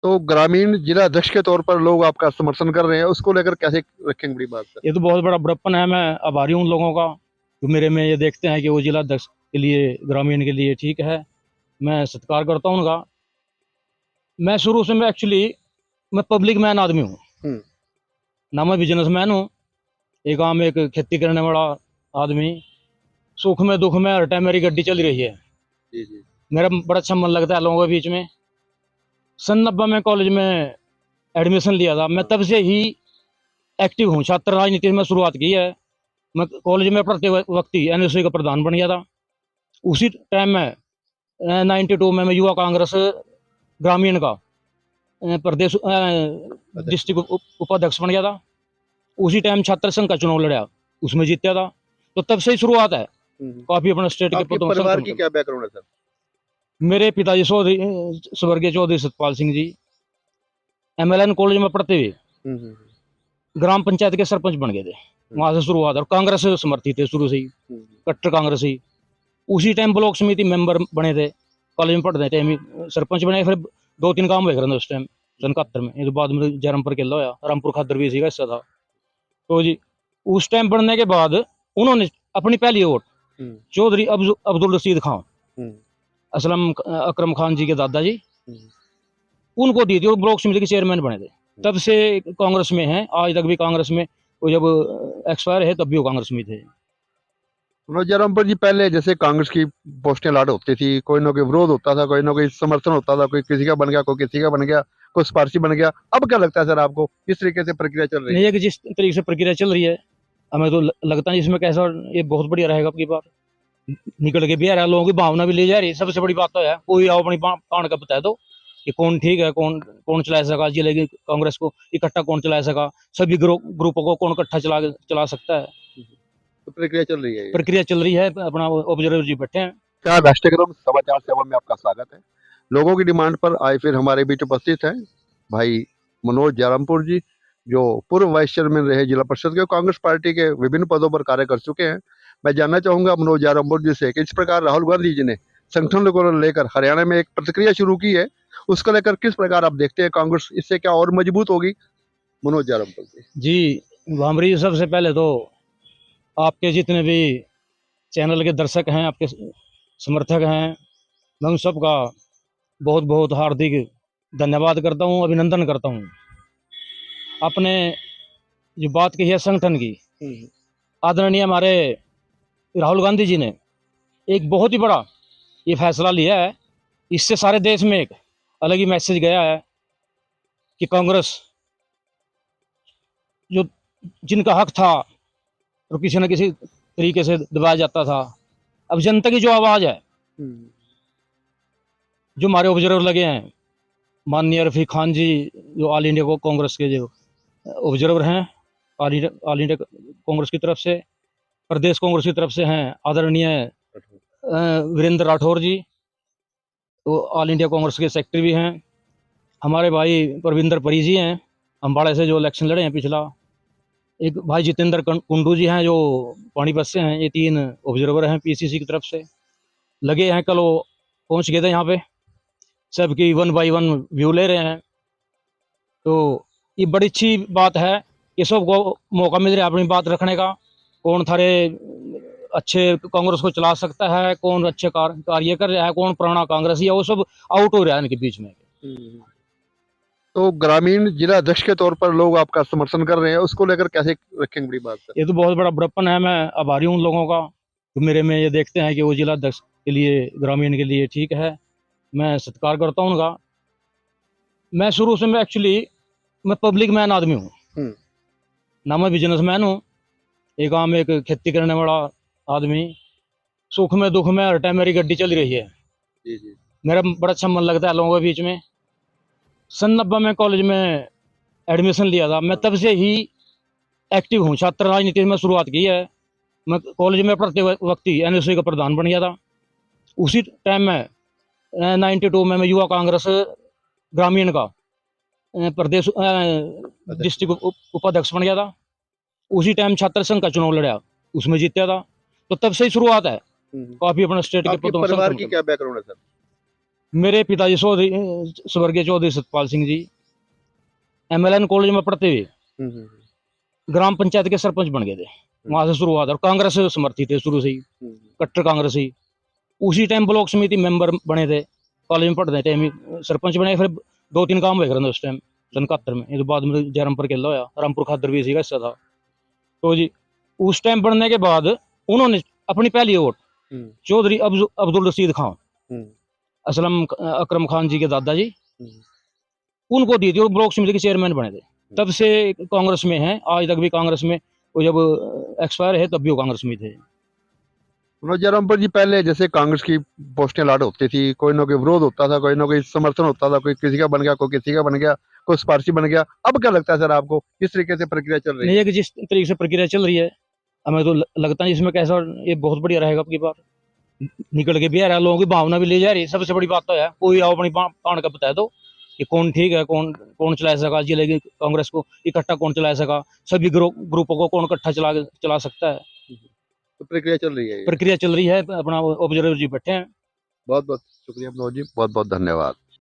तो ग्रामीण जिला अध्यक्ष के तौर पर लोग आपका समर्थन कर रहे हैं, उसको लेकर कैसे रखेंगे बड़ी बात सर? ये तो बहुत बड़ा बड़प्पन है। मैं आभारी हूँ उन लोगों का जो मेरे में ये देखते हैं कि वो जिला अध्यक्ष के लिए, ग्रामीण के लिए ठीक है। मैं सत्कार करता हूँ उनका। मैं शुरू से मैं एक्चुअली मैं पब्लिक मैन आदमी हूँ, हम्म। ना मैं बिजनेसमैन हूँ। एक आम एक खेती करने वाला आदमी। सुख में दुख में हर टाइम मेरी गड्डी चल रही है। जी जी। मेरा बड़ा अच्छा मन लगता है लोगों के बीच में। सन 90 में कॉलेज में एडमिशन लिया था। मैं तब से ही एक्टिव हूँ, छात्र राजनीति में शुरुआत की है। मैं कॉलेज में पढ़ते वक्त ही एनएसयू का प्रधान बन गया था। उसी टाइम में 92 में मैं युवा कांग्रेस ग्रामीण का प्रदेश अध्यक्ष। डिस्ट्रिक्ट उपाध्यक्ष बन गया था। उसी टाइम छात्र संघ का चुनाव लड़ा, उसमें जीता था। तो तब से ही शुरुआत है। हम्म। काफी अपने स्टेट के आपके पदों में परिवार संगठन की कर। क्या बैकग्राउंड है सर? मेरे पिताजी चौधरी स्वर्गीय चौधरी सतपाल सिंह जी एमएलएन कॉलेज में पढ़ते हुए हम्म हम्म ग्राम पंचायत के सरपंच बन गए थे। वहां से शुरुआत, और कांग्रेस से समर्थित थे शुरू से ही, हम्म। कट्टर कांग्रेस ही। उसी टाइम ब्लॉक समिति मेंबर बने थे, कॉलेज में पढ़ते थे। सरपंच बने, फिर 2-3 काम हुए करते उस टाइम सन 71 में। ये तो बाद में जयरामपुर केला होया, रामपुर खादर भी इसी का हिस्सा था। तो जी उस टाइम बनने के बाद उन्होंने अपनी पहली वोट हम्म चौधरी अब्दुल रशीद खान, हम्म असलम अकरम खान जी के दादाजी, हम्म। उनको दी थी। वो ब्लॉक समिति के चेयरमैन बने थे। तब से कांग्रेस में हैं, आज तक भी कांग्रेस में। वो जब एक्सपायर है तब भी वो कांग्रेस में थे। मनोज जयरामपुर जी, पहले जैसे कांग्रेस की पोस्टें लाट होती थी, कोई ना कोई विरोध होता था, कोई ना कोई समर्थन होता था, कोई किसी का बन गया, कोई किसी का बन गया, कोई सिफारशी बन गया। अब क्या लगता है सर आपको, किस तरीके से प्रक्रिया चल रही नहीं, है? ये कि जिस तरीके से प्रक्रिया चल रही है, हमें तो लगता है इसमें कैसा, ये बहुत बढ़िया रहेगा। अब की बार निकल के भी आ रहा है, लोगों की भावना भी ले जा रही है। सबसे बड़ी बात तो है, कोई आओ अपनी पान का बता दो कि कौन ठीक है, कौन कौन चला सका जिले की कांग्रेस को इकट्ठा, कौन चला सका, सभी ग्रुपों को कौन इकट्ठा चला सकता है। तो प्रक्रिया चल रही है ये। प्रक्रिया चल रही है। अपना ऑब्जर्वर जी बैठे हैं। क्या राष्ट्रीय क्रम समाचार सेवा में आपका स्वागत है। लोगों की डिमांड पर आज फिर हमारे बीच उपस्थित हैं भाई मनोज जयरामपुर जी, जो पूर्व वाइस चेयरमैन रहे जिला परिषद के, कांग्रेस पार्टी के विभिन्न पदों पर कार्य कर चुके हैं। मैं जानना चाहूंगा मनोज जयरामपुर जी से कि इस प्रकार राहुल गांधी जी ने संगठन को लेकर हरियाणा में एक प्रतिक्रिया शुरू की है, उसको लेकर किस प्रकार आप देखते हैं, कांग्रेस इससे क्या और मजबूत होगी? मनोज जयरामपुर जी। जी भामरी, सबसे पहले तो आपके जितने भी चैनल के दर्शक हैं, आपके समर्थक हैं, मैं उन सबका बहुत बहुत हार्दिक धन्यवाद करता हूँ, अभिनंदन करता हूँ। आपने जो बात कही है संगठन की, हम्म आदरणीय हमारे राहुल गांधी जी ने एक बहुत ही बड़ा ये फैसला लिया है। इससे सारे देश में एक अलग ही मैसेज गया है कि कांग्रेस, जो जिनका हक था और किसी न किसी तरीके से दबाया जाता था, अब जनता की जो आवाज़ है, हम्म। जो हमारे ऑब्जर्वर लगे हैं, माननीय रफीक खान जी, जो ऑल इंडिया को कांग्रेस के जो ऑब्जर्वर हैं, ऑल इंडिया कांग्रेस की तरफ से, प्रदेश कांग्रेस की तरफ से हैं आदरणीय वीरेंद्र राठौर जी, तो ऑल इंडिया कांग्रेस के सेक्रेटरी भी हैं। हमारे भाई परविंदर परी जी हैं, अम्बाड़े से जो इलेक्शन लड़े हैं पिछला। एक भाई जितेंद्र कुंडू जी हैं, जो पानीपत से हैं। ये 3 ऑब्जर्वर हैं पीसीसी की तरफ से लगे हैं। कल वो पहुंच गए थे यहाँ पे, सबकी 1 बाई 1 व्यू ले रहे हैं। तो ये बड़ी अच्छी बात है कि सबको मौका मिल रहा है अपनी बात रखने का। कौन थारे अच्छे कांग्रेस को चला सकता है, कौन अच्छे कार्य कर रहा है, कौन पुराना कांग्रेसी है, वो सब आउट हो रहा है इनके बीच में। हम्म। तो ग्रामीण जिला अध्यक्ष के तौर पर लोग आपका समर्थन कर रहे हैं, उसको लेकर कैसे रखेंगे बड़ी बात सर? ये तो बहुत बड़ा बड़प्पन है। मैं आभारी हूँ उन लोगों का जो मेरे में ये देखते हैं कि वो जिला अध्यक्ष के लिए, ग्रामीण के लिए ठीक है। मैं सत्कार करता हूँ उनका। मैं शुरू से मैं एक्चुअली मैं पब्लिक मैन आदमी हूँ, हम्म ना मैं बिजनेसमैन हूँ। एक आम एक खेती करने वाला आदमी। सुख में दुख में हर टाइम मेरी गड्डी चल रही है। जी जी। मेरा बड़ा अच्छा मन लगता है लोगों के बीच में। सन 90 में कॉलेज में एडमिशन लिया था। मैं तब से ही एक्टिव हूँ, छात्र राजनीति में शुरुआत की है। मैं कॉलेज में पढ़ते वक्त ही एनएसयू का प्रधान बन गया था। उसी टाइम में 92 में मैं युवा कांग्रेस ग्रामीण का प्रदेश अध्यक्ष। डिस्ट्रिक्ट उपाध्यक्ष बन गया था। उसी टाइम छात्र संघ का चुनाव लड़ा, उसमें जीता था। तो तब से ही शुरुआत है। हम्म। काफी अपने स्टेट के आपके पदों में परिवार संगठन की कर। क्या बैकग्राउंड है सर? मेरे पिताजी चौधरी स्वर्गीय चौधरी सतपाल सिंह जी MLN कॉलेज में पढ़ते हुए ग्राम पंचायत के सरपंच बन गए थे। वहां से शुरुआत, और कांग्रेस से समर्थित थे शुरू से ही, कट्टर कांग्रेस ही। उसी टाइम ब्लॉक समिति मेंबर बने थे, कॉलेज में पढ़ते टाइम ही सरपंच बने। फिर 2-3 काम हुए करते उस टाइम सन 71 में। ये तो बाद में जयरामपुर केला होया, रामपुर खादर भी इसी का हिस्सा था। तो जी उस टाइम बनने के बाद उन्होंने अपनी पहली वोट चौधरी अब्दुल रशीद खान, असलम अकरम खान जी के दादाजी, उनको दी थी और ब्लॉक समिति के चेयरमैन बने थे। तब से कांग्रेस में हैं, आज तक भी कांग्रेस में। वो जब एक्सपायर है तब भी वो कांग्रेस में थे। मनोज जयरामपुर जी, पहले जैसे कांग्रेस की पोस्टें लाट होती थी, कोई ना कोई विरोध होता था, कोई ना कोई समर्थन होता था, कोई किसी का बन गया, कोई किसी का बन गया, कोई सिफारशी बन गया। अब क्या लगता है सर आपको, किस तरीके से प्रक्रिया चल रही नहीं है? है कि जिस तरीके से प्रक्रिया चल रही है, हमें तो लगता नहीं इसमें कैसा, ये बहुत बढ़िया रहेगा। अब की बार निकल के भी आ रहा है, लोगों की भावना भी ले जा रही है। सबसे बड़ी बात तो है, कोई आओ अपनी पान का बता दो कि कौन ठीक है, कौन कौन चला सका जिले की कांग्रेस को इकट्ठा, कौन चला सका, सभी ग्रुपों को कौन इकट्ठा चला सकता है। तो प्रक्रिया चल रही है ये। प्रक्रिया चल रही है, अपना ऑब्जर्वर जी बैठे हैं। बहुत बहुत शुक्रिया मनोज जी, बहुत बहुत धन्यवाद।